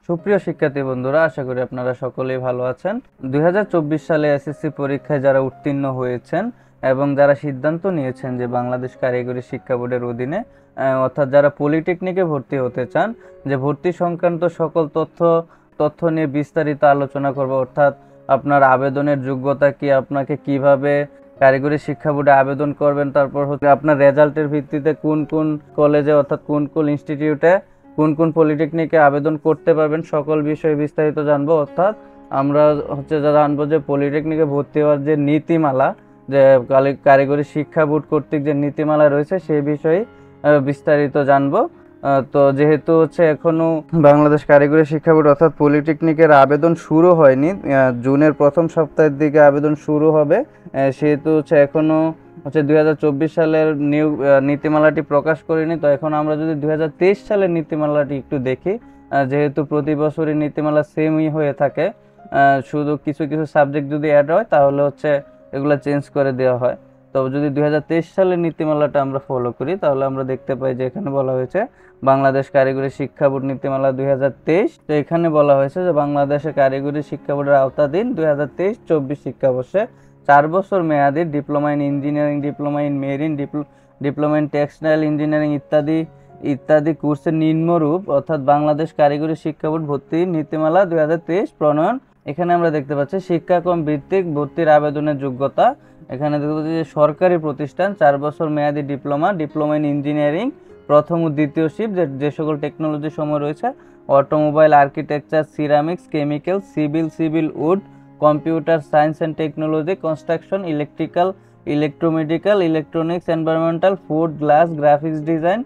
সুপ্রিয় শিক্ষার্থী বন্ধুরা, আশা করি আপনারা সকলেই ভালো আছেন। 2024 সালে এসএসসি পরীক্ষায় যারা উত্তীর্ণ হয়েছেন এবং যারা সিদ্ধান্ত নিয়েছেন যে বাংলাদেশ কারিগরি শিক্ষা বোর্ডের অধীনে অর্থাৎ যারা পলিটেকনিকে ভর্তি হতে চান, যে ভর্তি সংক্রান্ত সকল তথ্য নিয়ে বিস্তারিত আলোচনা করব। অর্থাৎ আপনার আবেদনের যোগ্যতা কি, আপনাকে কিভাবে কারিগরি শিক্ষা বোর্ডে আবেদন করবেন, তারপর হচ্ছে আপনার রেজাল্টের ভিত্তিতে কোন কোন কলেজে অর্থাৎ কোন কোন ইনস্টিটিউটে কোন কোন পলিটেকনিকে আবেদন করতে পারবেন, সকল বিষয়ে বিস্তারিত জানবো। অর্থাৎ আমরা জানবো যে পলিটেকনিকে ভর্তি হওয়ার যে নীতিমালা, যে কারিগরি শিক্ষা বোর্ড কর্তৃক যে নীতিমালা রয়েছে সেই বিষয়ে বিস্তারিত জানবো। তো যেহেতু এখনো বাংলাদেশ কারিগরি শিক্ষা বোর্ড অর্থাৎ পলিটেকনিকের আবেদন শুরু হয়নি, জুনের প্রথম সপ্তাহের দিকে আবেদন শুরু হবে, সেহেতু এখনো 2024 সালের নীতিমালাটি প্রকাশ করেনি। তো এখন আমরা যদি 2023 সালের নীতিমালাটি একটু দেখি, যেহেতু প্রতি বছরই নীতিমালা সেমই হয়ে থাকে, শুধু কিছু কিছু সাবজেক্ট যদি অ্যাড হয় তাহলে এগুলো চেঞ্জ করে দেওয়া হয়। তো যদি 2023 সালের নীতিমালাটা আমরা ফলো করি তাহলে আমরা দেখতে পাই যে এখানে বলা হয়েছে বাংলাদেশ কারিগরি শিক্ষা বোর্ড নীতিমালা 2023। তো এখানে বলা হয়েছে যে বাংলাদেশের কারিগরি শিক্ষা বোর্ডের আওতাধীন 2023-24 শিক্ষাবর্ষে 4 বছর মেয়াদী diploma in engineering, diploma in marine, diploma in textile engineering ইত্যাদি কোর্সের নিম্নরূপ অর্থাৎ বাংলাদেশ কারিগরি শিক্ষা বোর্ড ভর্তি নীতিমালা 2023 প্রণয়ন। এখানে আমরা দেখতে পাচ্ছি শিক্ষাক্রম ভিত্তিক ভর্তির আবেদনের যোগ্যতা। এখানে দেখতে পাচ্ছি যে সরকারি প্রতিষ্ঠান 4 বছর মেয়াদী ডিপ্লোমা ইন ইঞ্জিনিয়ারিং প্রথম ও দ্বিতীয় শিফট, যে সকল টেকনোলজি সময় রয়েছে automobile, architecture, ceramics, chemical, civil would, computer science and technology, construction, electrical, electromedical, electronics, environmental, food, glass, graphics design,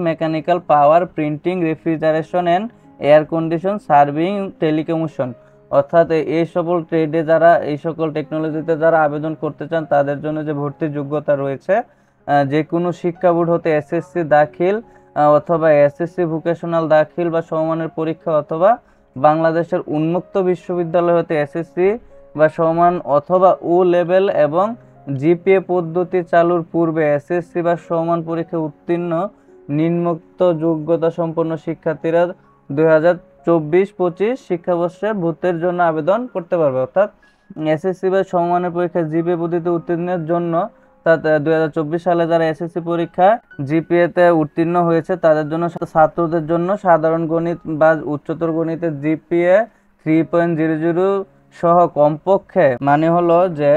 mechanical power, printing, refrigeration and air condition, serving, telecommunication. অর্থাৎ এই সকল ট্রেডে যারা, এই সকল টেকনোলজিতে যারা আবেদন করতে চান তাদের জন্য যে ভর্তির যোগ্যতা রয়েছে, যে কোনো শিক্ষা বোর্ড হতে এসএসসি দাখিল অথবা এসএসসি ভোকেশনাল দাখিল বা সমমানের পরীক্ষা অথবা বাংলাদেশের উন্মুক্ত বিশ্ববিদ্যালয় হতে এসএসসি বা সমান অথবা ও লেভেল এবং জিপিএ পদ্ধতি চালুর পূর্বে এসএসসি বা সমান পরীক্ষায় উত্তীর্ণ নিম্নোক্ত যোগ্যতা সম্পন্ন শিক্ষার্থীরা 2024-25 শিক্ষাবর্ষে ভর্তির জন্য আবেদন করতে পারবে। অর্থাৎ এসএসসি বা সমমানের পরীক্ষায় জিপিএ পদ্ধতিতে উত্তীর্ণের জন্য 2024 সালে যারা এসএসসি পরীক্ষা জিপিএতে উত্তীর্ণ হয়েছে তাদের জন্য, ছাত্রদের জন্য সাধারণ গণিত বা উচ্চতর গণিতে জিপিএ 3.00 সহ কমপক্ষে, মানে হলো যে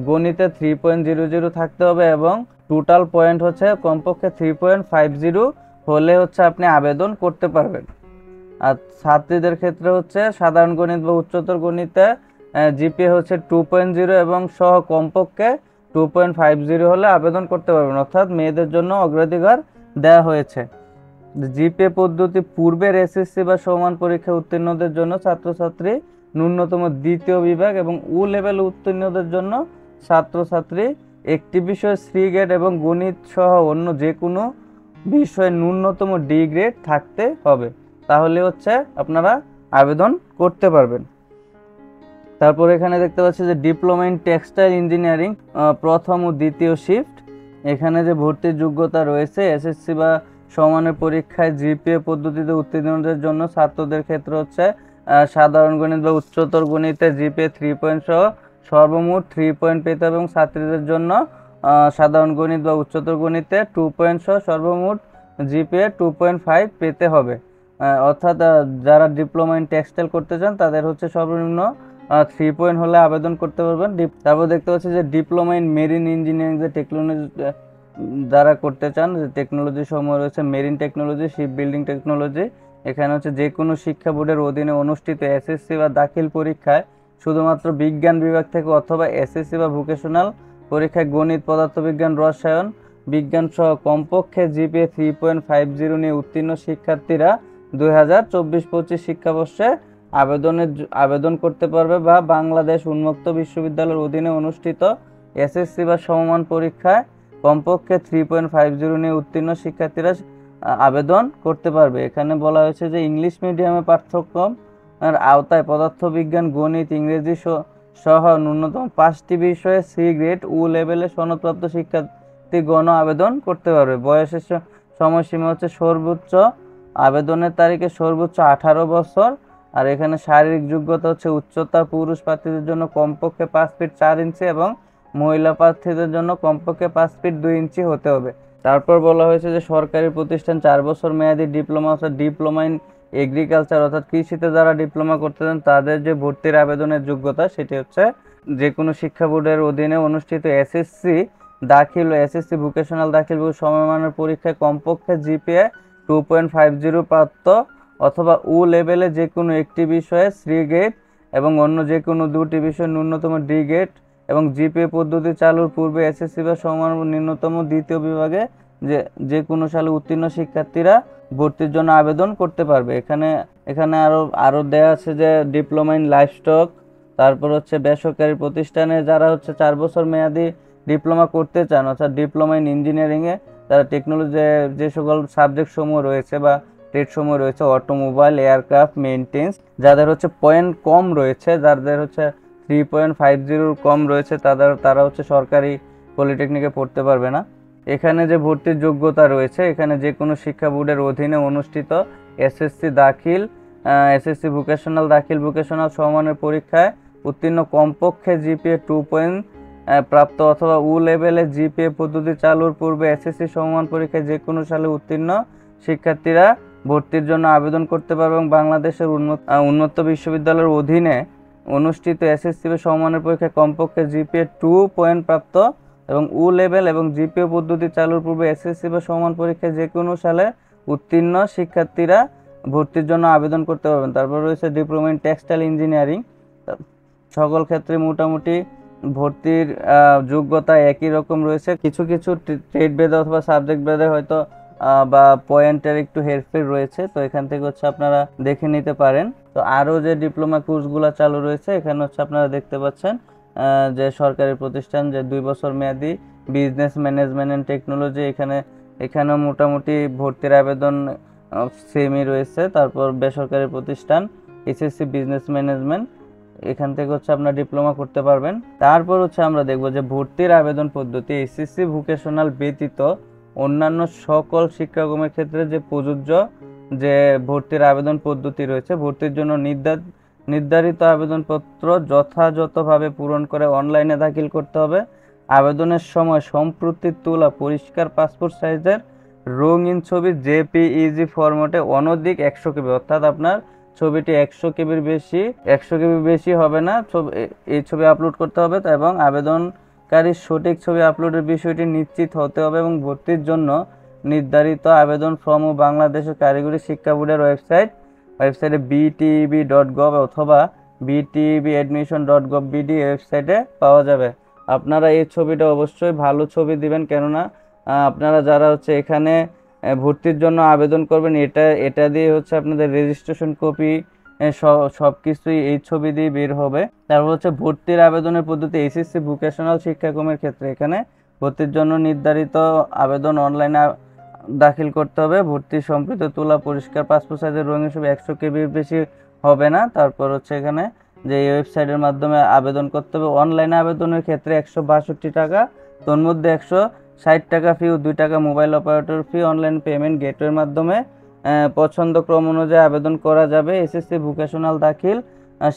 গণিতে 3.00 থাকতে হবে এবং টোটাল পয়েন্ট কমপক্ষে 3.50 হলে আপনি আবেদন করতে পারবেন। আর ছাত্রীদের ক্ষেত্রে সাধারণ গণিত বা উচ্চতর গণিতে জিপিএ 2.0 এবং সহ কমপক্ষে 2.50 হলে আবেদন করতে পারবেন। অর্থাৎ মেয়েদের জন্য অগ্রাধিকার দেওয়া হয়েছে। জিপিএ পদ্ধতি পূর্বের এসএসসি বা সমান পরীক্ষা উত্তীর্ণদের জন্য ছাত্রছাত্রী ন্যূনতম দ্বিতীয় বিভাগ এবং ও লেভেল উত্তীর্ণদের জন্য ছাত্রছাত্রী একটি বিষয়ে সি গ্রেড এবং গণিত সহ অন্য যে কোনো বিষয়ে ন্যূনতম ডি গ্রেড থাকতে হবে, তাহলে আপনারা আবেদন করতে পারবেন। তারপর এখানে দেখতে পাচ্ছি যে ডিপ্লোমা ইন টেক্সটাইল ইঞ্জিনিয়ারিং প্রথম ও দ্বিতীয় শিফট। এখানে যে ভর্তির যোগ্যতা রয়েছে এসএসসি বা সমানের পরীক্ষায় জিপিএ পদ্ধতিতে উত্তীর্ণদের জন্য ছাত্রদের ক্ষেত্রে সাধারণ গণিত বা উচ্চতর গণিতে জিপিএ 3 পয়েন্ট সহ সর্বমোট 3 পয়েন্ট পেতে হবে এবং ছাত্রীদের জন্য সাধারণ গণিত বা উচ্চতর গণিতে 2 পয়েন্ট সহ সর্বমোট জিপিএ 2.5 পেতে হবে। অর্থাৎ যারা ডিপ্লোমা ইন টেক্সটাইল করতে চান তাদের সর্বনিম্ন 3 পয়েন্ট হলে আবেদন করতে পারবেন। তারপর দেখতে পাচ্ছি যে ডিপ্লোমা ইন মেরিন ইঞ্জিনিয়ারিং, যে টেকনোলজি যারা করতে চান, যে টেকনোলজি সমূহ রয়েছে marine technology, ship building technology. এখানে যে কোনো শিক্ষা বোর্ডের অধীনে অনুষ্ঠিত এসএসসি বা দাখিল পরীক্ষায় শুধুমাত্র বিজ্ঞান বিভাগ থেকে অথবা এসএসসি বা ভোকেশনাল পরীক্ষায় গণিত, পদার্থবিজ্ঞান, রসায়ন বিজ্ঞান সহ কমপক্ষে জিপিএ 3.50 নিয়ে উত্তীর্ণ শিক্ষার্থীরা 2024-25 শিক্ষাবর্ষে আবেদন করতে পারবে বা বাংলাদেশ উন্মুক্ত বিশ্ববিদ্যালয়ের অধীনে অনুষ্ঠিত এসএসসি বা সমমান পরীক্ষায় কমপক্ষে 3.50 নিয়ে উত্তীর্ণ শিক্ষার্থীরা আবেদন করতে পারবে। এখানে বলা হয়েছে যে ইংলিশ মিডিয়ামে পাঠ্যক্রম আওতায় পদার্থবিজ্ঞান, গণিত, ইংরেজি সহ ন্যূনতম 5টি বিষয়ে সি গ্রেড ও লেভেলে সনদপ্রাপ্ত শিক্ষার্থীগণ আবেদন করতে পারবে। বয়সের সময়সীমা সর্বোচ্চ আবেদনের তারিখে সর্বোচ্চ 18 বছর। আর এখানে শারীরিক যোগ্যতা হচ্ছে উচ্চতা পুরুষ প্রার্থীদের জন্য কমপক্ষে 5 ফিট 4 ইঞ্চি এবং মহিলা প্রার্থীদের জন্য কমপক্ষে 5 ফিট 2 ইঞ্চি হতে হবে। তারপর বলা হয়েছে যে সরকারি প্রতিষ্ঠান 4 বছর মেয়াদী ডিপ্লোমা অর্থাৎ ডিপ্লোমা ইন এগ্রিকালচার অর্থাৎ কৃষিতে যারা ডিপ্লোমা করতে চান তাদের যে ভর্তির আবেদনের যোগ্যতা সেটি হচ্ছে যে কোনো শিক্ষা বোর্ডের অধীনে অনুষ্ঠিত এসএসসি দাখিল ও এসএসসি ভোকেশনাল দাখিল সমমানের পরীক্ষায় কমপক্ষে জিপিএ 2.50 প্রাপ্ত অথবা ও লেভেলে যে কোনো একটি বিষয়ে 3 গ্রেড এবং অন্য যে কোনো দুটি বিষয়ে ন্যূনতম ডি গ্রেড এবং জিপিএ পদ্ধতি চালুর পূর্বে এসএসসি বা সমমান ন্যূনতম দ্বিতীয় বিভাগে যে কোনো সালে উত্তীর্ণ শিক্ষার্থীরা ভর্তির জন্য আবেদন করতে পারবে। এখানে আরো দেয়া আছে যে ডিপ্লোমা ইন লাইভস্টক, তারপর হচ্ছে বেসরকারি প্রতিষ্ঠানে যারা হচ্ছে 4 বছর মেয়াদি ডিপ্লোমা করতে চান অর্থাৎ ডিপ্লোমা ইন ইঞ্জিনিয়ারিংয়ে তারা টেকনোলজি যে সকল সাবজেক্ট সমূহ রয়েছে বা ট্রেড সমূহ রয়েছে অটোমোবাইল, এয়ারক্রাফট, মেইনটেন্স, যাদের হচ্ছে পয়েন্ট কম রয়েছে, যাদের হচ্ছে 3.50 কম রয়েছে তারা হচ্ছে সরকারি পলিটেকনিকে পড়তে পারবে না। এখানে যে ভর্তির যোগ্যতা রয়েছে এখানে যে কোনো শিক্ষা বোর্ডের অধীনে অনুষ্ঠিত এসএসসি দাখিল এসএসসি ভোকেশনাল দাখিল ভোকেশনাল সমমানের পরীক্ষায় উত্তীর্ণ কমপক্ষে জিপিএ 2 প্রাপ্ত অথবা ও লেভেলে জিপিএ পদ্ধতি চালুর পূর্বে এসএসসি সমমান পরীক্ষায় যে কোনো সালে উত্তীর্ণ শিক্ষার্থীরা ভর্তির জন্য আবেদন করতে পারবে এবং বাংলাদেশের উন্নত বিশ্ববিদ্যালয়ের অধীনে অনুষ্ঠিত এসএসসি সমমানের পরীক্ষায় কমপক্ষে জিপিএ 2 প্রাপ্ত এবং ও লেভেল এবং জিপিএ পদ্ধতি চালুর পূর্বে এসএসসি বা সমান পরীক্ষায় যে কোনো সালে উত্তীর্ণ শিক্ষার্থীরা ভর্তির জন্য আবেদন করতে পারবেন। তারপর রয়েছে ডিপ্লোমা ইন টেক্সটাইল ইঞ্জিনিয়ারিং, সকল ক্ষেত্রে মোটামুটি ভর্তির যোগ্যতা একই রকম রয়েছে। কিছু ট্রেড ভেদে অথবা সাবজেক্ট ভেদে হয়তো বা পয়েন্টের একটু হেরফের রয়েছে, তো এখান থেকে হচ্ছে আপনারা দেখে নিতে পারেন। তো আরও যে ডিপ্লোমা কোর্সগুলো চালু রয়েছে এখানে হচ্ছে আপনারা দেখতে পাচ্ছেন যে সরকারি প্রতিষ্ঠান যে 2 বছর মেয়াদি বিজনেস ম্যানেজমেন্ট অ্যান্ড টেকনোলজি, এখানেও মোটামুটি ভর্তির আবেদন সেমই রয়েছে। তারপর বেসরকারি প্রতিষ্ঠান এসএসসি বিজনেস ম্যানেজমেন্ট, এখান থেকে হচ্ছে আপনারা ডিপ্লোমা করতে পারবেন। তারপর হচ্ছে আমরা দেখব যে ভর্তির আবেদন পদ্ধতি এসএসসি ভোকেশনাল ব্যতীত অন্যান্য সকল শিক্ষাক্রমের ক্ষেত্রে যে প্রযোজ্য যে ভর্তির আবেদন পদ্ধতি রয়েছে। ভর্তির জন্য নির্ধারিত আবেদনপত্র যথাযথভাবে পূরণ করে অনলাইনে দাখিল করতে হবে। আবেদনের সময় সম্প্রতি তোলা পরিষ্কার পাসপোর্ট সাইজের রঙিন ছবি জেপিইজি ফরম্যাটে অনধিক 100 কেবি, অর্থাৎ আপনার ছবিটি 100 কেবির বেশি হবে না, এই ছবি আপলোড করতে হবে এবং আবেদনকারীর সঠিক ছবি আপলোডের বিষয়টি নিশ্চিত হতে হবে এবং ভর্তির জন্য নির্ধারিত আবেদন ফর্ম ও বাংলাদেশের কারিগরি শিক্ষা বোর্ডের ওয়েবসাইটে bteb.gov অথবা btebadmission.gov.bd ওয়েবসাইটে পাওয়া যাবে। আপনারা এই ছবিটা অবশ্যই ভালো ছবি দিবেন, কেননা আপনারা যারা হচ্ছে এখানে ভর্তির জন্য আবেদন করবেন এটা দিয়ে হচ্ছে আপনাদের রেজিস্ট্রেশন কপি সব কিছুই এই ছবি দিয়ে বের হবে। তারপর হচ্ছে ভর্তির আবেদনের পদ্ধতি এসএসসি ভোকেশনাল শিক্ষাক্রমের ক্ষেত্রে এখানে ভর্তির জন্য নির্ধারিত আবেদন অনলাইনে দাখিল করতে হবে। ভর্তি সম্পৃক্ত তোলা পরিষ্কার পাসপোর্ট সাইজের রঙিন ছবি 100 কেবির বেশি হবে না। তারপর হচ্ছে এখানে যে ওয়েবসাইটের মাধ্যমে আবেদন করতে হবে। অনলাইনে আবেদনের ক্ষেত্রে 162 টাকা, তোর মধ্যে 160 টাকা ফি ও 2 টাকা মোবাইল অপারেটর ফি অনলাইন পেমেন্ট গেটওয়ের মাধ্যমে পছন্দ ক্রম অনুযায়ী আবেদন করা যাবে। এসএসসি ভোকেশনাল দাখিল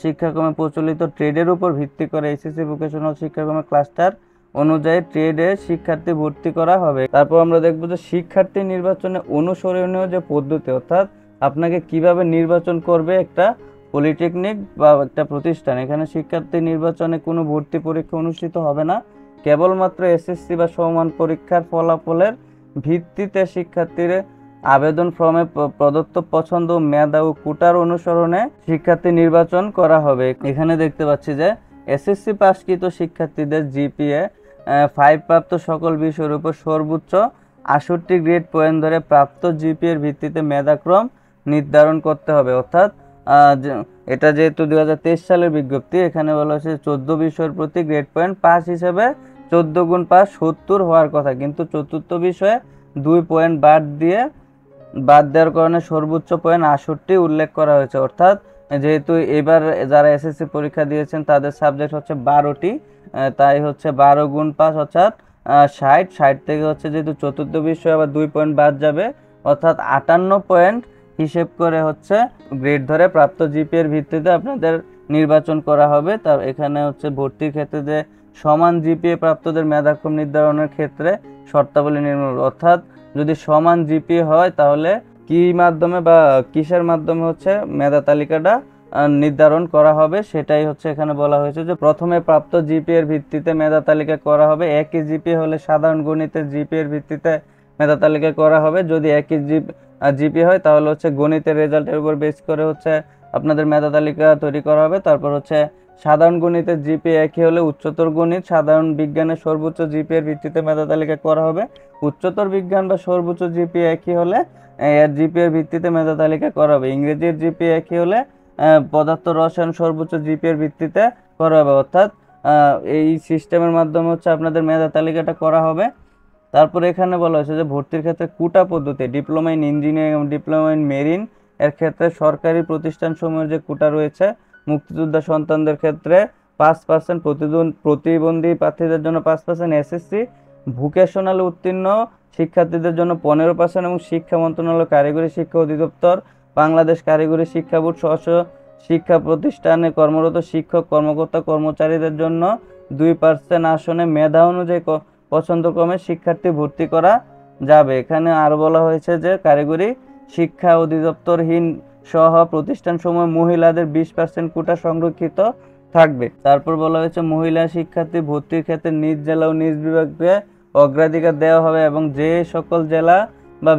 শিক্ষাক্রমে প্রচলিত ট্রেডের উপর ভিত্তি করে এসএসসি ভোকেশনাল শিক্ষাক্রমে ক্লাস্টার অনুযায়ী ট্রেডে শিক্ষার্থী ভর্তি করা হবে। তারপর আমরা দেখব যে শিক্ষার্থী নির্বাচনে অনুসরণীয় যে পদ্ধতি, অর্থাৎ আপনাকে কিভাবে নির্বাচন করবে একটা পলিটেকনিক বা একটা প্রতিষ্ঠান। এখানে শিক্ষার্থী নির্বাচনে কোনো ভর্তি পরীক্ষা অনুষ্ঠিত হবে না, কেবলমাত্র এসএসসি বা সমমান পরীক্ষার ফলাফলের ভিত্তিতে শিক্ষার্থীর আবেদন ফর্মে প্রদত্ত পছন্দ মেধা ও কোটার অনুসরণে শিক্ষার্থী নির্বাচন করা হবে। এখানে দেখতে পাচ্ছি যে এসএসসি পাশকৃত শিক্ষার্থীদের জিপিএ 5 প্রাপ্ত সকল বিষয়ের উপর সর্বোচ্চ 68 গ্রেড পয়েন্ট ধরে প্রাপ্ত জিপিএর ভিত্তিতে মেধাক্রম নির্ধারণ করতে হবে। অর্থাৎ এটা যেহেতু 2023 সালের বিজ্ঞপ্তি, এখানে বলা হয়েছে 14 বিষয়ের প্রতি গ্রেড পয়েন্ট পাস হিসেবে 14 গুণ পাস 70 হওয়ার কথা, কিন্তু চতুর্থ বিষয়ে 2 পয়েন্ট বাদ দেওয়ার কারণে সর্বোচ্চ পয়েন্ট 68 উল্লেখ করা হয়েছে। অর্থাৎ যেহেতু এবার যারা এসএসসি পরীক্ষা দিয়েছেন তাদের সাবজেক্ট হচ্ছে 12টি, তাই হচ্ছে 12 গুণ 5 অর্থাৎ 60 থেকে হচ্ছে যেহেতু চতুর্থ বিষয়ে আবার 2 পয়েন্ট বাদ যাবে, অর্থাৎ 58 পয়েন্ট হিসেব করে হচ্ছে গ্রেড ধরে প্রাপ্ত জিপিএর ভিত্তিতে আপনাদের নির্বাচন করা হবে। তার এখানে হচ্ছে ভর্তির ক্ষেত্রে যে সমান জিপিএ প্রাপ্তদের মেধাক্রম নির্ধারণের ক্ষেত্রে শর্তাবলী নির্মূল, অর্থাৎ যদি সমান জিপিএ হয় তাহলে কি মাধ্যমে বা কিসের মাধ্যমে হচ্ছে মেধা তালিকাটা নির্ধারণ করা হবে, সেটাই হচ্ছে এখানে বলা হয়েছে যে প্রথমে প্রাপ্ত জিপিএ এর ভিত্তিতে মেধা তালিকা করা হবে। একই জিপিএ হলে সাধারণ গণিতের জিপিএ এর ভিত্তিতে মেধা তালিকা করা হবে। যদি একই জিপিএ হয় তাহলে হচ্ছে গণিতের রেজাল্টের উপর বেস করে হচ্ছে আপনাদের মেধা তালিকা তৈরি করা হবে। তারপর হচ্ছে সাধারণ গণিতের জিপিএ একই হলে উচ্চতর গণিত সাধারণ বিজ্ঞানের সর্বোচ্চ জিপিএ এর ভিত্তিতে মেধা তালিকা করা হবে। উচ্চতর বিজ্ঞান বা সর্বোচ্চ জিপিএ একই হলে এর জিপিএ এর ভিত্তিতে মেধা তালিকা করা হবে। ইংরেজির জিপিএ একই হলে পদার্থ রসায়ন সর্বোচ্চ জিপিএ এর ভিত্তিতে করা হবে, অর্থাৎ এই সিস্টেমের মাধ্যমে হচ্ছে আপনাদের মেধা তালিকাটা করা হবে। তারপরে এখানে বলা হয়েছে যে ভর্তির ক্ষেত্রে কোটা পদ্ধতি, ডিপ্লোমা ইন ইঞ্জিনিয়ারিং এবং ডিপ্লোমা ইন মেরিন এর ক্ষেত্রে সরকারি প্রতিষ্ঠানসমূহের যে কোটা রয়েছে, মুক্তিযোদ্ধা সন্তানদের ক্ষেত্রে 5%, প্রতিবন্ধী প্রার্থীদের জন্য 5%, এসএসসি ভোকেশনাল উত্তীর্ণ শিক্ষার্থীদের জন্য 15% এবং শিক্ষা মন্ত্রণালয় কারিগরি শিক্ষা অধিদপ্তর বাংলাদেশ কারিগরি শিক্ষা বোর্ড সহ শিক্ষা প্রতিষ্ঠানে কর্মরত শিক্ষক কর্মকর্তা কর্মচারীদের জন্য 2% আসনে মেধা অনুযায়ী পছন্দক্রমে শিক্ষার্থী ভর্তি করা যাবে। এখানে আরো বলা হয়েছে যে কারিগরি শিক্ষা অধিদপ্তরহীন সহ প্রতিষ্ঠানসমূহে মহিলাদের 20% কোটা সংরক্ষিত থাকবে। তারপর বলা হয়েছে মহিলা শিক্ষার্থী ভর্তির ক্ষেত্রে নিজ জেলা ও নিজ বিভাগে অগ্রাধিকার দেওয়া হবে এবং যে সকল জেলা বা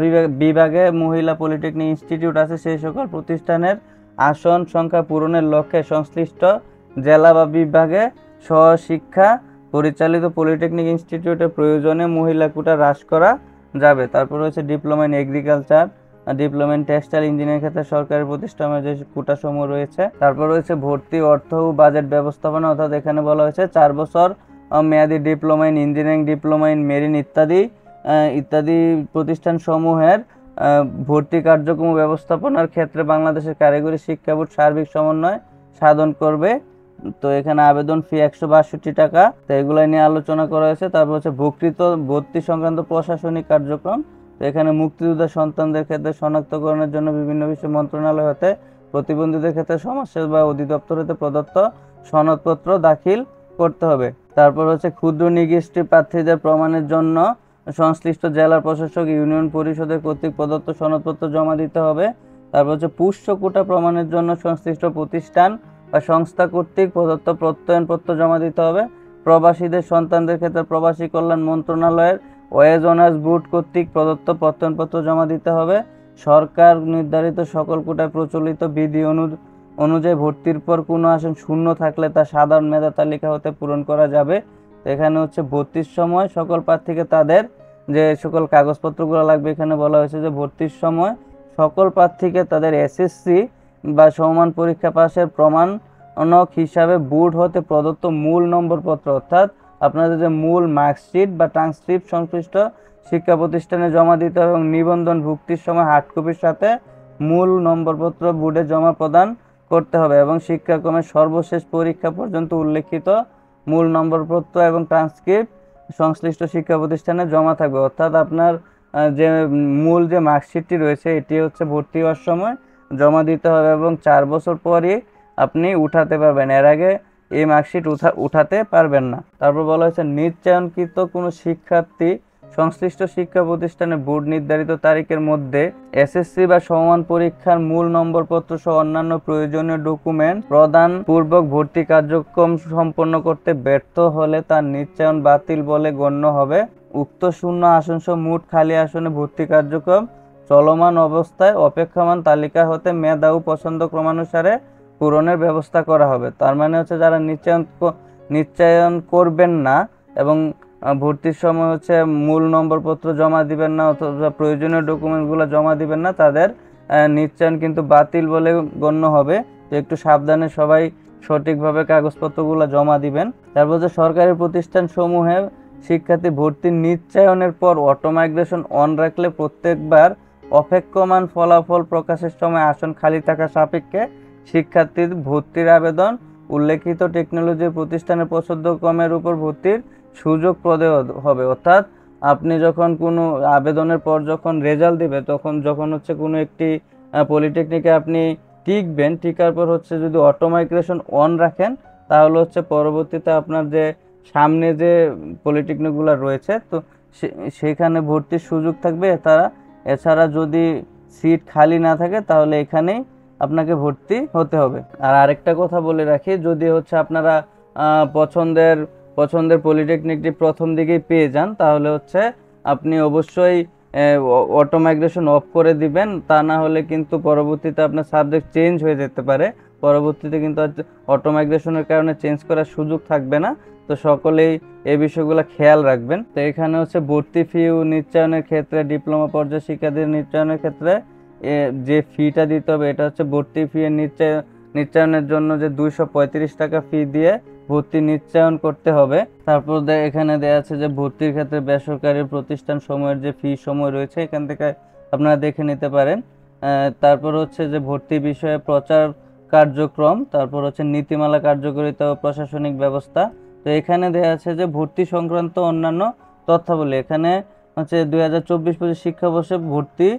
বিভাগে মহিলা পলিটেকনিক ইনস্টিটিউট আছে সেই সকল প্রতিষ্ঠানের আসন সংখ্যা পূরণের লক্ষ্যে সংশ্লিষ্ট জেলা বা বিভাগে স্বশিক্ষা পরিচালিত পলিটেকনিক ইনস্টিটিউটের প্রয়োজনে মহিলা কোটা হ্রাস করা যাবে। তারপর হচ্ছে diploma in agriculture, diploma in textile engineering ক্ষেত্রে সরকারি প্রতিষ্ঠানের যে কোটাসমূহ রয়েছে। তারপর রয়েছে ভর্তি অর্থ ও বাজেট ব্যবস্থাপনা, অর্থাৎ এখানে বলা হয়েছে 4 বছর মেয়াদী diploma in engineering, diploma in marine ইত্যাদি প্রতিষ্ঠানসমূহের ভর্তি কার্যক্রম ব্যবস্থাপনার ক্ষেত্রে বাংলাদেশের কারিগরি শিক্ষা বোর্ড সার্বিক সমন্বয় সাধন করবে। তো এখানে আবেদন ফি 162 টাকা। তো এগুলো নিয়ে আলোচনা করা হয়েছে। তারপর হচ্ছে বক্তৃত ভর্তি সংক্রান্ত প্রশাসনিক কার্যক্রম। তো এখানে মুক্তিযোদ্ধা সন্তানদের ক্ষেত্রে শনাক্তকরণের জন্য বিভিন্ন বিষয় মন্ত্রণালয় হতে, প্রতিবন্ধীদের ক্ষেত্রে সমাজসেবা অধিদপ্তর হতে প্রদত্ত সনদপত্র দাখিল করতে হবে। তারপর হচ্ছে ক্ষুদ্র নিগোষ্ঠী প্রার্থীদের প্রমাণের জন্য সংশ্লিষ্ট জেলার প্রশাসক ইউনিয়ন পরিষদের কর্তৃক প্রদত্ত সনদপত্র জমা দিতে হবে। তারপর হচ্ছে পুষ্য কোটা প্রমাণের জন্য সংশ্লিষ্ট প্রতিষ্ঠান বা সংস্থা কর্তৃক প্রদত্ত প্রত্যয়নপত্র জমা দিতে হবে। প্রবাসীদের সন্তানদের ক্ষেত্রে প্রবাসী কল্যাণ মন্ত্রণালয়ের ওয়েজ অনার্স বোর্ড কর্তৃক প্রদত্ত প্রত্যয়নপত্র জমা দিতে হবে। সরকার নির্ধারিত সকল কোটায় প্রচলিত বিধি অনুযায়ী ভর্তির পর কোনো আসন শূন্য থাকলে তা সাধারণ মেধা তালিকা হতে পূরণ করা যাবে। এখানে হচ্ছে ভর্তির সময় সকল প্রার্থীকে তাদের যে সকল কাগজপত্রগুলো লাগবে, এখানে বলা হয়েছে যে ভর্তির সময় সকল প্রার্থীকে তাদের এসএসসি বা সমমান পরীক্ষা পাশের প্রমাণক হিসাবে বোর্ড হতে প্রদত্ত মূল নম্বরপত্র, অর্থাৎ আপনাদের যে মূল মার্কশিট বা ট্রান্সক্রিপ্ট সংশ্লিষ্ট শিক্ষা প্রতিষ্ঠানে জমা দিতে হবে এবং নিবন্ধন ভুক্তির সময় হার্ড কপির সাথে মূল নম্বরপত্র বোর্ডে জমা প্রদান করতে হবে এবং শিক্ষাক্রমের সর্বশেষ পরীক্ষা পর্যন্ত উল্লেখিত মূল নম্বরপত্র এবং ট্রান্সক্রিপ্ট সংশ্লিষ্ট শিক্ষা প্রতিষ্ঠানে জমা থাকবে। অর্থাৎ আপনার যে মূল যে মার্কশিটটি রয়েছে এটি হচ্ছে ভর্তি হওয়ার সময় জমা দিতে হবে এবং 4 বছর পরই আপনি উঠাতে পারবেন, এর আগে এই মার্কশিট উঠাতে পারবেন না। তারপর বলা হয়েছে নিশ্চয়নকৃত কোনো শিক্ষার্থী সংশ্লিষ্ট শিক্ষা প্রতিষ্ঠানে বোর্ড নির্ধারিত তারিখের মধ্যে এসএসসি বা সমমান পরীক্ষার মূল নম্বরপত্র সহ অন্যান্য প্রয়োজনীয় ডকুমেন্ট প্রদান পূর্বক ভর্তি কার্যক্রম সম্পন্ন করতে ব্যর্থ হলে তার নিশ্চয়ন বাতিল বলে গণ্য হবে। উক্ত শূন্য আসন সহ মোট খালি আসনে ভর্তি কার্যক্রম চলমান অবস্থায় অপেক্ষমান তালিকা হতে মেধা ও পছন্দ ক্রমানুসারে পূরণের ব্যবস্থা করা হবে। তার মানে হচ্ছে যারা নিশ্চয়ন করবেন না এবং ভর্তির সময় হচ্ছে মূল নম্বরপত্র জমা দিবেন না অথবা প্রয়োজনীয় ডকুমেন্টগুলো জমা দিবেন না, তাদের নিশ্চয়ন কিন্তু বাতিল বলে গণ্য হবে। তো একটু সাবধানে সবাই সঠিকভাবে কাগজপত্রগুলো জমা দিবেন। তারপর হচ্ছে সরকারি প্রতিষ্ঠান সমূহে শিক্ষার্থী ভর্তির নিশ্চয়নের পর অটো মাইগ্রেশন অন রাখলে প্রত্যেকবার অপেক্ষমান ফলাফল প্রকাশের সময় আসন খালি থাকা সাপেক্ষে শিক্ষার্থীর ভর্তির আবেদন উল্লেখিত টেকনোলজি প্রতিষ্ঠানের পছন্দক্রমের উপর ভর্তির সুযোগ প্রদেয় হবে। অর্থাৎ আপনি যখন কোনো আবেদনের পর যখন রেজাল্ট দিবে তখন যখন হচ্ছে কোনো একটি পলিটেকনিকে আপনি টিকবেন, টিকার পর হচ্ছে যদি অটো মাইগ্রেশন অন রাখেন তাহলে হচ্ছে পরবর্তীতে আপনার যে সামনে যে পলিটেকনিকগুলো রয়েছে তো সেখানে ভর্তির সুযোগ থাকবে। এছাড়া যদি সিট খালি না থাকে তাহলে এখানেই আপনাকে ভর্তি হতে হবে। আর আরেকটা কথা বলে রাখি, যদি হচ্ছে আপনারা পছন্দের পলিটেকনিকটি প্রথম দিকেই পেয়ে যান তাহলে হচ্ছে আপনি অবশ্যই অটো মাইগ্রেশন অফ করে দিবেন, তা না হলে কিন্তু পরবর্তীতে আপনার সাবজেক্ট চেঞ্জ হয়ে যেতে পারে। পরবর্তীতে কিন্তু অটো মাইগ্রেশনের কারণে চেঞ্জ করার সুযোগ থাকবে না। তো সকলেই এই বিষয়গুলো খেয়াল রাখবেন। তো এখানে হচ্ছে ভর্তি ফি নিশ্চয়নের ক্ষেত্রে, ডিপ্লোমা পর্যায়ে শিক্ষার্থীদের নিশ্চয়নের ক্ষেত্রে যে ফিটা দিতে হবে এটা হচ্ছে ভর্তি ফি এর নিশ্চয়নের জন্য যে 235 টাকা ফি দিয়ে ভর্তি নিশ্চয়ন করতে হবে। তারপর এখানে দেওয়া আছে যে ভর্তির ক্ষেত্রে বেসরকারি প্রতিষ্ঠান সময়ের যে ফি সময় রয়েছে এখান থেকে আপনারা দেখে নিতে পারেন। তারপর হচ্ছে যে ভর্তি বিষয়ে প্রচার কার্যক্রম, তারপর হচ্ছে নীতিমালা কার্যকারিতা ও প্রশাসনিক ব্যবস্থা। তো এখানে দেওয়া আছে যে ভর্তি সংক্রান্ত অন্যান্য তথ্যাবলী। এখানে হচ্ছে 2024-25 শিক্ষাবর্ষে ভর্তি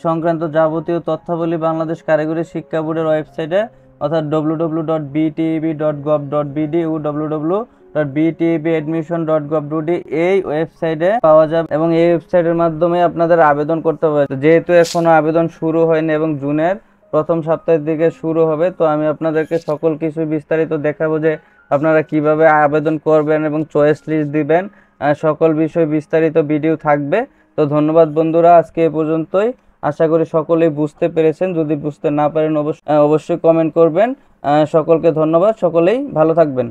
সংক্রান্ত যাবতীয় তথ্যাবলী বাংলাদেশ কারিগরি শিক্ষা বোর্ডের ওয়েবসাইটে অর্থাৎ www.bteb.gov.bd ও www.btebadmission.gov.bd এই ওয়েবসাইটে পাওয়া যাবে এবং এই ওয়েবসাইটের মাধ্যমে আপনাদের আবেদন করতে হবে। যেহেতু এখনো আবেদন শুরু হয়নি এবং জুনের প্রথম সপ্তাহের দিকে শুরু হবে, তো আমি আপনাদেরকে সকল কিছু বিস্তারিত দেখাবো যে আপনারা কিভাবে আবেদন করবেন এবং চয়েস লিস্ট দিবেন, সকল বিষয় বিস্তারিত ভিডিও থাকবে। তো ধন্যবাদ বন্ধুরা, আজকে এ পর্যন্তই। আশা করি সকলেই বুঝতে পেরেছেন। যদি বুঝতে না পারেন অবশ্যই কমেন্ট করবেন। সকলকে ধন্যবাদ, সকলেই ভালো থাকবেন।